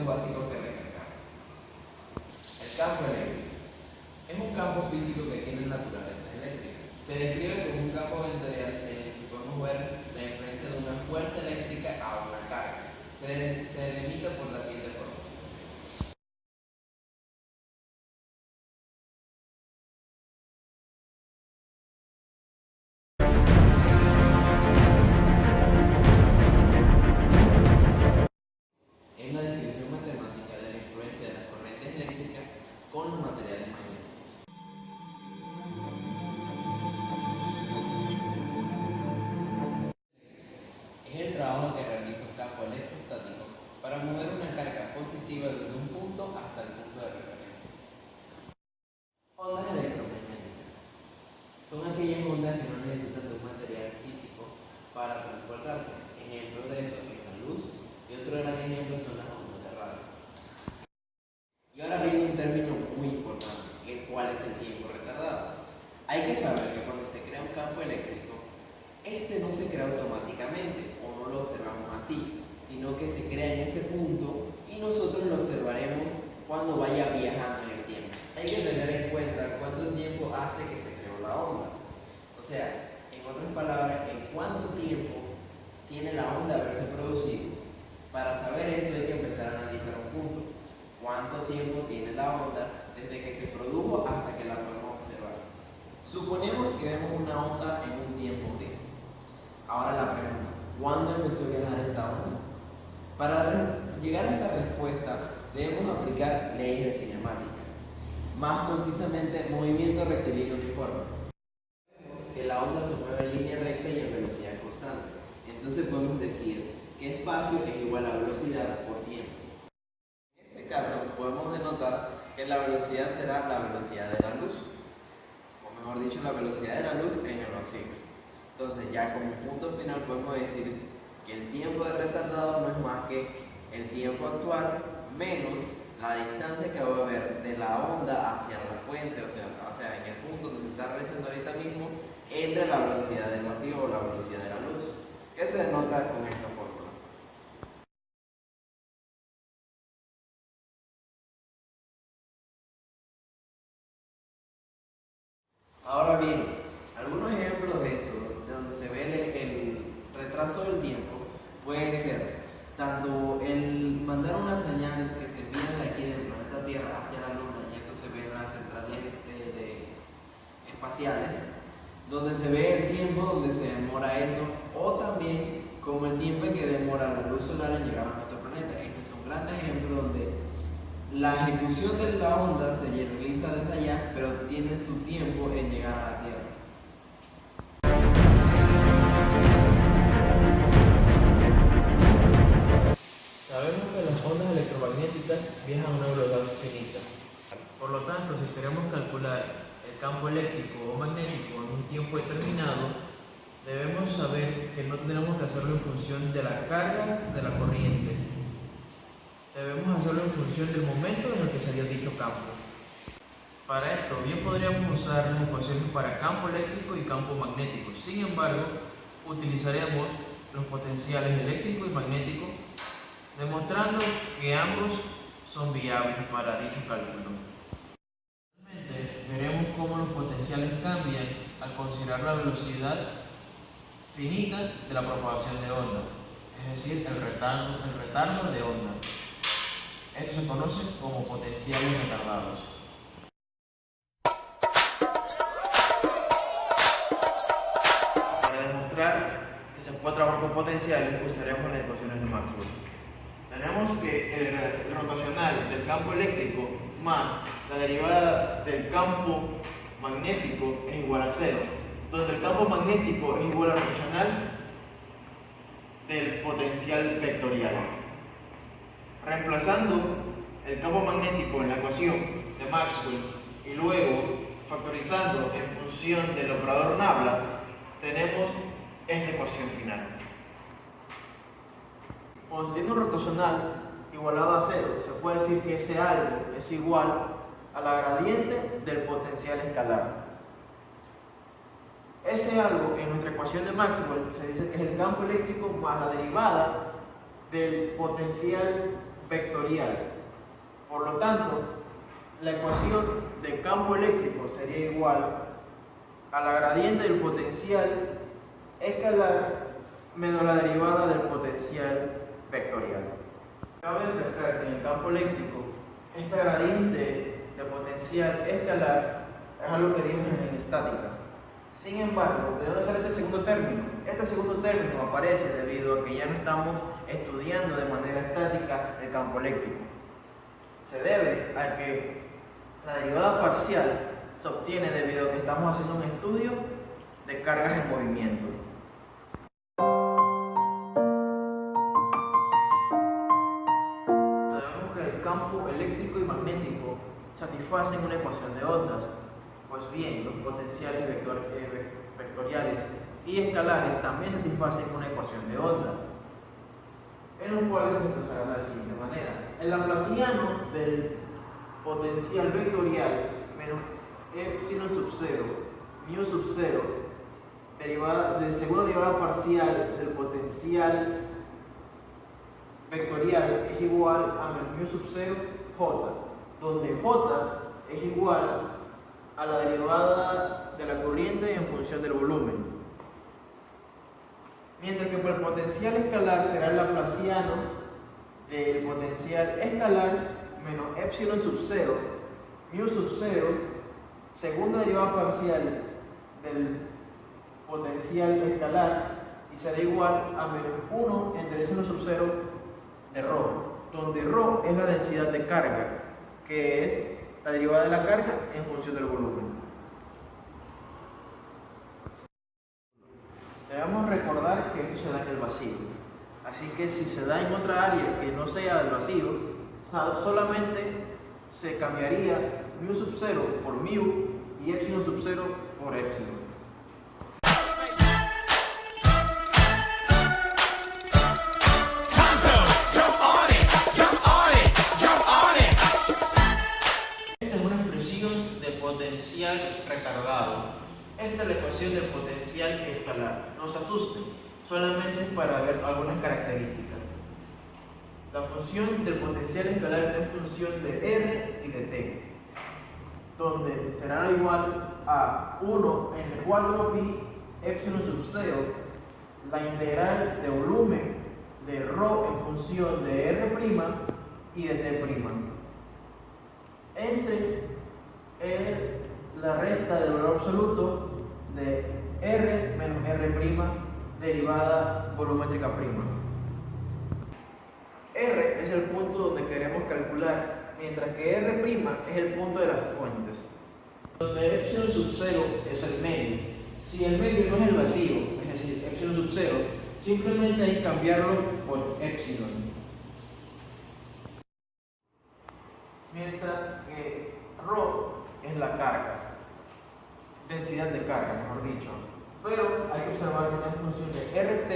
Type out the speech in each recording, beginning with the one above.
conceptos básicos que recalcamos. El campo eléctrico es un campo físico que tiene naturaleza eléctrica. Se describe como un campo vectorial en el que podemos ver la influencia de una fuerza eléctrica a una carga. Se delimita por la siguiente forma. Es la descripción matemática de la influencia de las corrientes eléctricas con los materiales magnéticos. Es el trabajo que realiza un campo electrostático para mover una carga positiva desde un punto hasta el punto de referencia. Ondas electromagnéticas son aquellas ondas que no necesitan de un material físico para transportarse. Ejemplos de esto es la luz y otro gran ejemplo son las ondas de radio. Y ahora viene un término muy importante, el cual es el tiempo retardado. Hay que saber que cuando se crea un campo eléctrico, este no se crea automáticamente o no lo observamos así, sino que se crea en ese punto y nosotros lo observaremos cuando vaya viajando en el tiempo. Hay que tener en cuenta cuánto tiempo hace que se creó la onda. O sea, en otras palabras, en cuánto tiempo tiene la onda haberse producido. Para saber esto hay que empezar a analizar un punto. ¿Cuánto tiempo tiene la onda desde que se produjo hasta que la podemos observar? Suponemos que vemos una onda en un tiempo T. Ahora la pregunta, ¿cuándo empezó a viajar esta onda? Para llegar a esta respuesta debemos aplicar leyes de cinemática, más concisamente movimiento rectilíneo uniforme. Vemos que la onda se mueve en línea recta y en velocidad constante. Entonces podemos decir que espacio es igual a velocidad por tiempo. En este caso podemos denotar que la velocidad será la velocidad de la luz, o mejor dicho, la velocidad de la luz en el vacío. Entonces ya como punto final podemos decir que el tiempo de retardado no es más que el tiempo actual menos la distancia que va a haber de la onda hacia la fuente, o sea, en el punto donde se está realizando ahorita mismo, entre la velocidad del vacío o la velocidad de la luz, que se denota con esta fórmula. Ahora bien, algunos ejemplos de esto, de donde se ve el retraso del tiempo, puede ser tanto el mandar una señal que se envía de aquí del planeta Tierra hacia la Luna, y esto se ve en las centrales espaciales, donde se ve el tiempo donde se demora eso, o también como el tiempo en que demora la luz solar en llegar a nuestro planeta. Este es un gran ejemplo donde la ejecución de la onda se realiza desde allá, pero tiene su tiempo en llegar a la Tierra. Sabemos que las ondas electromagnéticas viajan a una velocidad finita. Por lo tanto, si queremos calcular el campo eléctrico o magnético en un tiempo determinado, debemos saber que no tenemos que hacerlo en función de la carga de la corriente. Debemos hacerlo en función del momento en el que se dio dicho campo. Para esto, bien podríamos usar las ecuaciones para campo eléctrico y campo magnético. Sin embargo, utilizaremos los potenciales eléctrico y magnético, demostrando que ambos son viables para dicho cálculo. Finalmente, veremos cómo los potenciales cambian al considerar la velocidad finita de la propagación de onda, es decir, el retardo de onda. Esto se conoce como potenciales retardados. Para demostrar que se puede trabajar con potenciales, usaremos las ecuaciones de Maxwell. Tenemos que el rotacional del campo eléctrico más la derivada del campo magnético es igual a 0, donde el campo magnético es igual al rotacional del potencial vectorial. Reemplazando el campo magnético en la ecuación de Maxwell y luego factorizando en función del operador Nabla, tenemos esta ecuación final. Cuando se tiene un rotacional igualado a 0, se puede decir que ese algo es igual a la gradiente del potencial escalar. Ese algo en nuestra ecuación de Maxwell se dice que es el campo eléctrico más la derivada del potencial vectorial. Por lo tanto, la ecuación del campo eléctrico sería igual a la gradiente del potencial escalar menos la derivada del potencial vectorial. Cabe destacar que en el campo eléctrico, esta gradiente de potencial escalar es algo que vimos en estática. Sin embargo, ¿de dónde sale este segundo término? Este segundo término aparece debido a que ya no estamos estudiando de manera estática el campo eléctrico. Se debe a que la derivada parcial se obtiene debido a que estamos haciendo un estudio de cargas en movimiento. Sabemos que el campo eléctrico y magnético satisfacen una ecuación de ondas. Pues bien, los potenciales vectoriales y escalares también satisfacen una ecuación de onda, en los cuales se expresará de la siguiente manera. El laplaciano del potencial vectorial menos epsilon sub 0, mu sub 0, segunda derivada parcial del potencial vectorial es igual a menos mu sub 0 j, donde j es igual a la derivada de la corriente en función del volumen. Mientras que para el potencial escalar será el laplaciano del potencial escalar menos epsilon sub 0, mu sub 0, segunda derivada parcial del potencial escalar, y será igual a menos 1 entre epsilon sub 0 de ρ, donde ρ es la densidad de carga, que es la derivada de la carga en función del volumen. Debemos recordar que esto se da en el vacío, así que si se da en otra área que no sea el vacío, solamente se cambiaría mu sub 0 por mu y epsilon sub 0 por epsilon. Potencial retardado. Esta es la ecuación del potencial escalar. No se asusten, solamente es para ver algunas características. La función del potencial escalar es función de R y de T, donde será igual a 1 entre 4pi epsilon sub 0, la integral de volumen de ρ en función de R' y de T', entre la recta del valor absoluto de R menos R' derivada volumétrica prima. R es el punto donde queremos calcular, mientras que R' es el punto de las fuentes. Donde epsilon sub 0 es el medio. Si el medio no es el vacío, es decir, epsilon sub 0, simplemente hay que cambiarlo por epsilon. Mientras que ρ es la carga, densidad de carga, mejor dicho. Pero hay que observar que es función de RT,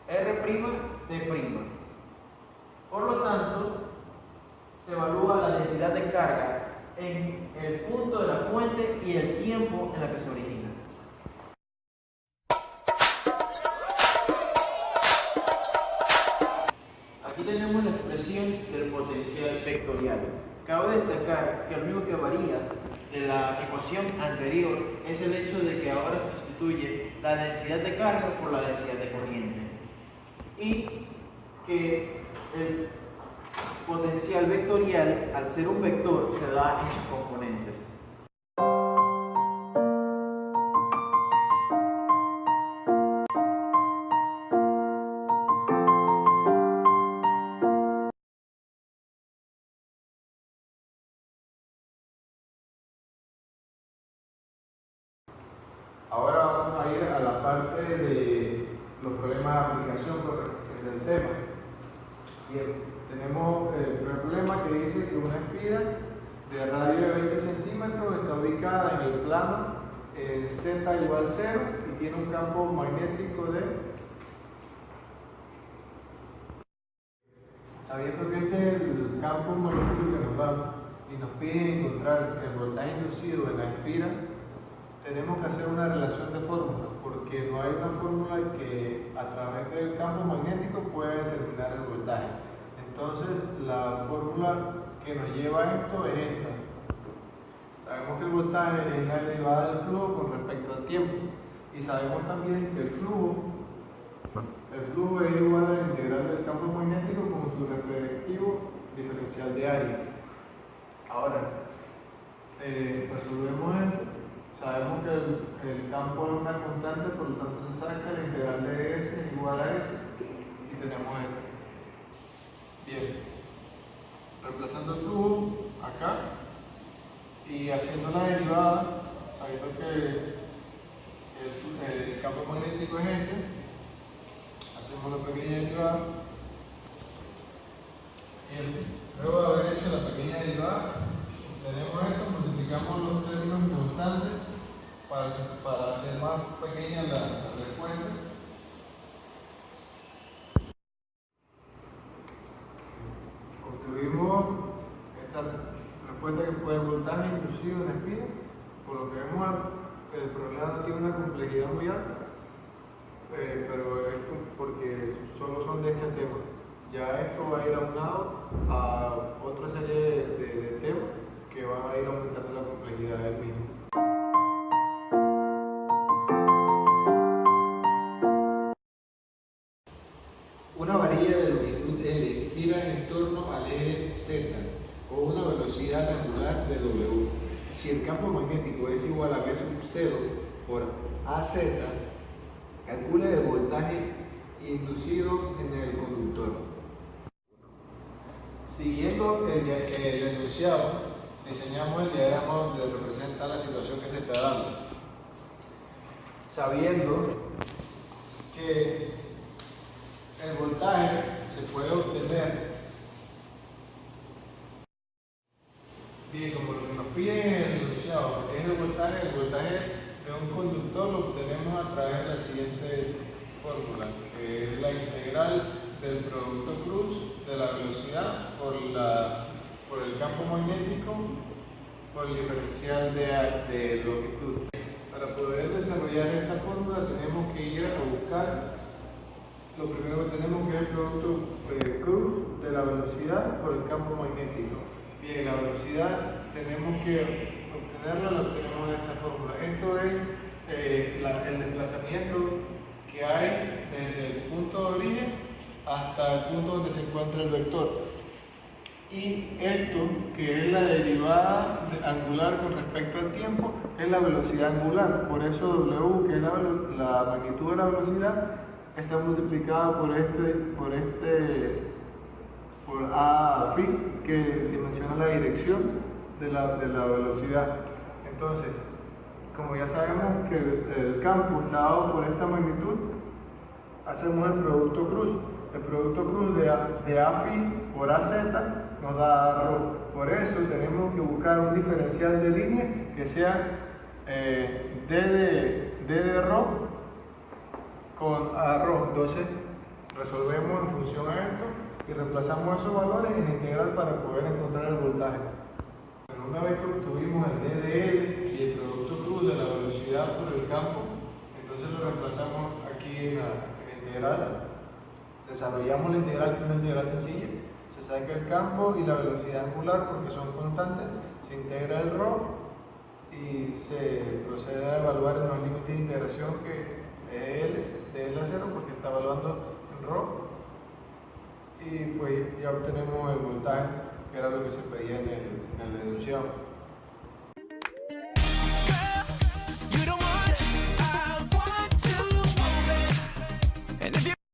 R', T'. Por lo tanto, se evalúa la densidad de carga en el punto de la fuente y el tiempo en la que se origina. Aquí tenemos la expresión del potencial vectorial. Cabe destacar que lo único que varía de la ecuación anterior es el hecho de que ahora se sustituye la densidad de carga por la densidad de corriente, y que el potencial vectorial, al ser un vector, se da en sus componentes. Ahora vamos a ir a la parte de los problemas de aplicación del tema. Bien, tenemos el primer problema que dice que una espira de radio de 20 centímetros está ubicada en el plano Z igual 0 y tiene un campo magnético de... Sabiendo que este es el campo magnético que nos da y nos pide encontrar el voltaje inducido en la espira, tenemos que hacer una relación de fórmulas, porque no hay una fórmula que a través del campo magnético pueda determinar el voltaje. Entonces, la fórmula que nos lleva a esto es esta. Sabemos que el voltaje es la derivada del flujo con respecto al tiempo. Y sabemos también que el flujo es igual a la integral del campo magnético con su respectivo diferencial de área. Ahora, resolvemos esto. Sabemos que el campo es una constante, por lo tanto se saca la integral de S es igual a S y tenemos esto. Bien, reemplazando el flujo acá y haciendo la derivada, sabiendo que el campo magnético es este, hacemos la pequeña derivada. Bien, luego de haber hecho la pequeña derivada, obtenemos esto, multiplicamos los términos constantes para hacer más pequeña la respuesta. Obtuvimos esta respuesta que fue el voltaje inducido en espira. Por lo que vemos, el problema tiene una complejidad muy alta, pero es porque solo son de este tema. Ya esto va a ir aunado a otra serie de temas que van a ir aumentando la complejidad del mismo. Una varilla de longitud L gira en torno al eje Z con una velocidad angular de W. Si el campo magnético es igual a V sub 0 por AZ, calcule el voltaje inducido en el conductor. Siguiendo el enunciado, diseñamos el diagrama donde representa la situación que se está dando. Sabiendo que el voltaje se puede obtener, bien, como lo que nos piden en el enunciado es el voltaje de un conductor lo obtenemos a través de la siguiente fórmula, que es la integral del producto cruz de la velocidad por el campo magnético por el diferencial de longitud. Para poder desarrollar esta fórmula tenemos que ir a buscar lo primero que tenemos, que es el producto cruz de la velocidad por el campo magnético. Bien, la velocidad tenemos que obtenerla, la obtenemos de esta fórmula. Esto es el desplazamiento que hay desde el punto de origen hasta el punto donde se encuentra el vector. Y esto, que es la derivada angular con respecto al tiempo, es la velocidad angular. Por eso W, que es la magnitud de la velocidad, está multiplicada por A phi, que dimensiona la dirección de la velocidad. Entonces, como ya sabemos que el campo está dado por esta magnitud, hacemos el producto cruz. El producto cruz de A phi por AZ nos da ρ. Por eso tenemos que buscar un diferencial de línea que sea D de ρ con A ρ. Entonces resolvemos en función a esto y reemplazamos esos valores en la integral para poder encontrar el voltaje. Pero una vez que obtuvimos el D de L y el producto cruz de la velocidad por el campo, entonces lo reemplazamos aquí en la integral. Desarrollamos la integral, que es una integral sencilla. Se saca el campo y la velocidad angular porque son constantes, se integra el ρ y se procede a evaluar en los límites de integración que es L, de L a 0 porque está evaluando en ρ, y pues ya obtenemos el voltaje que era lo que se pedía en el enunciado.